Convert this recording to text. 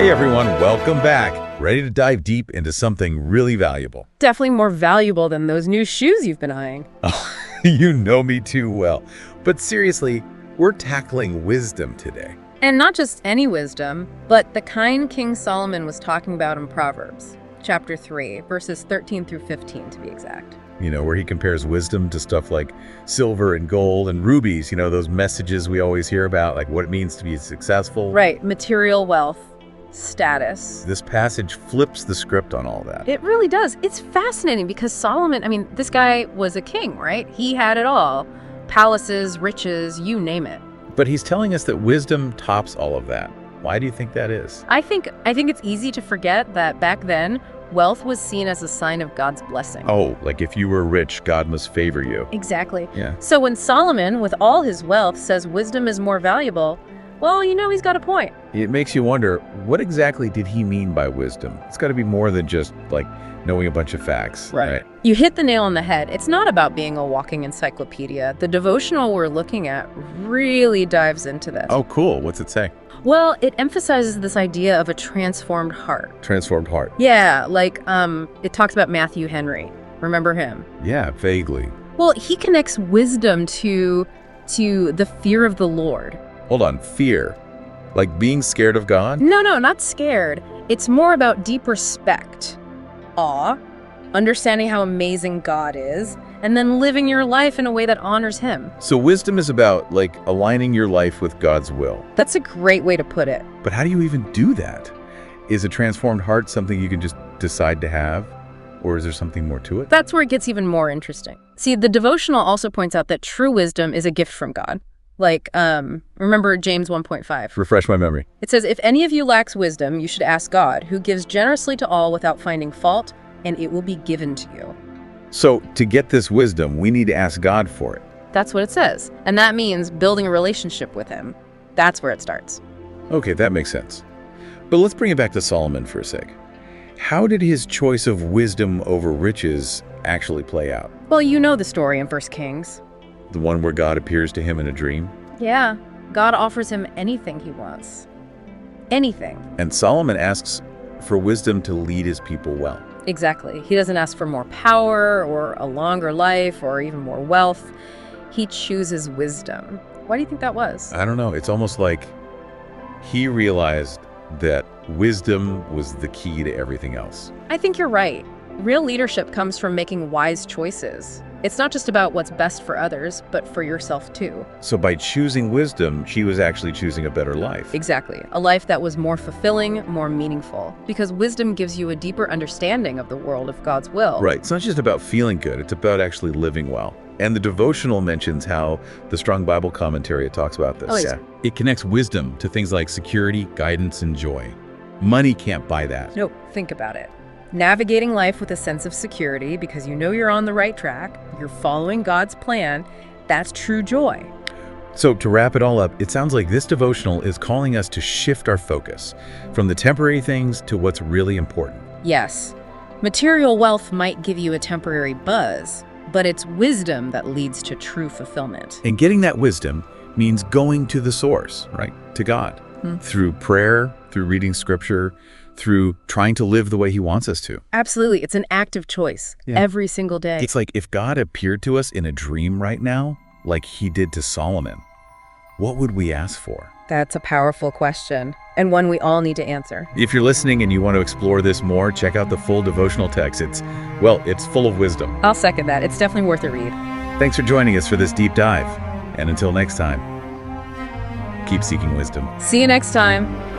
Hey everyone, welcome back. Ready to dive deep into something really valuable. Definitely more valuable than those new shoes you've been eyeing. Oh, you know me too well. But seriously, we're tackling wisdom today. And not just any wisdom, but the kind King Solomon was talking about in Proverbs, chapter 3, verses 13 through 15 to be exact. You know, where he compares wisdom to stuff like silver and gold and rubies, those messages we always hear about, like what it means to be successful. Right, material wealth, status. This passage flips the script on all that. It really does. It's fascinating because Solomon, this guy was a king, right? He had it all. Palaces, riches, you name it. But he's telling us that wisdom tops all of that. Why do you think that is? I think it's easy to forget that back then, wealth was seen as a sign of God's blessing. Oh, like if you were rich, God must favor you. Exactly. Yeah. So when Solomon, with all his wealth, says wisdom is more valuable, well, he's got a point. It makes you wonder, what exactly did he mean by wisdom? It's got to be more than just, knowing a bunch of facts. Right. You hit the nail on the head. It's not about being a walking encyclopedia. The devotional we're looking at really dives into this. Oh, cool. What's it say? Well, it emphasizes this idea of a transformed heart. Transformed heart. Yeah, it talks about Matthew Henry. Remember him? Yeah, vaguely. Well, he connects wisdom to the fear of the Lord. Hold on, fear. Like being scared of God? No, not scared. It's more about deep respect, awe, understanding how amazing God is, and then living your life in a way that honors him. So wisdom is about, aligning your life with God's will. That's a great way to put it. But how do you even do that? Is a transformed heart something you can just decide to have? Or is there something more to it? That's where it gets even more interesting. See, the devotional also points out that true wisdom is a gift from God. Remember James 1.5. Refresh my memory. It says, if any of you lacks wisdom, you should ask God, who gives generously to all without finding fault, and it will be given to you. So to get this wisdom, we need to ask God for it. That's what it says. And that means building a relationship with him. That's where it starts. Okay, that makes sense. But let's bring it back to Solomon for a sec. How did his choice of wisdom over riches actually play out? Well, you know the story in 1 Kings. The one where God appears to him in a dream? Yeah, God offers him anything he wants. Anything. And Solomon asks for wisdom to lead his people well. Exactly. He doesn't ask for more power or a longer life or even more wealth. He chooses wisdom. Why do you think that was? I don't know. It's almost like he realized that wisdom was the key to everything else. I think you're right. Real leadership comes from making wise choices. It's not just about what's best for others, but for yourself too. So by choosing wisdom, she was actually choosing a better life. Exactly. A life that was more fulfilling, more meaningful. Because wisdom gives you a deeper understanding of the world of God's will. Right. It's not just about feeling good. It's about actually living well. And the devotional mentions how the Strong Bible Commentary talks about this. Oh, yeah. It connects wisdom to things like security, guidance, and joy. Money can't buy that. No, think about it. Navigating life with a sense of security because you know you're on the right track, you're following God's plan, that's true joy. So to wrap it all up, it sounds like this devotional is calling us to shift our focus from the temporary things to what's really important. Yes, material wealth might give you a temporary buzz, but it's wisdom that leads to true fulfillment. And getting that wisdom means going to the source, right? To God. Through prayer, through reading scripture, through trying to live the way he wants us to. Absolutely. It's an active choice every single day. It's like if God appeared to us in a dream right now, like he did to Solomon, what would we ask for? That's a powerful question, and one we all need to answer. If you're listening and you want to explore this more, check out the full devotional text. It's full of wisdom. I'll second that. It's definitely worth a read. Thanks for joining us for this deep dive. And until next time, keep seeking wisdom. See you next time.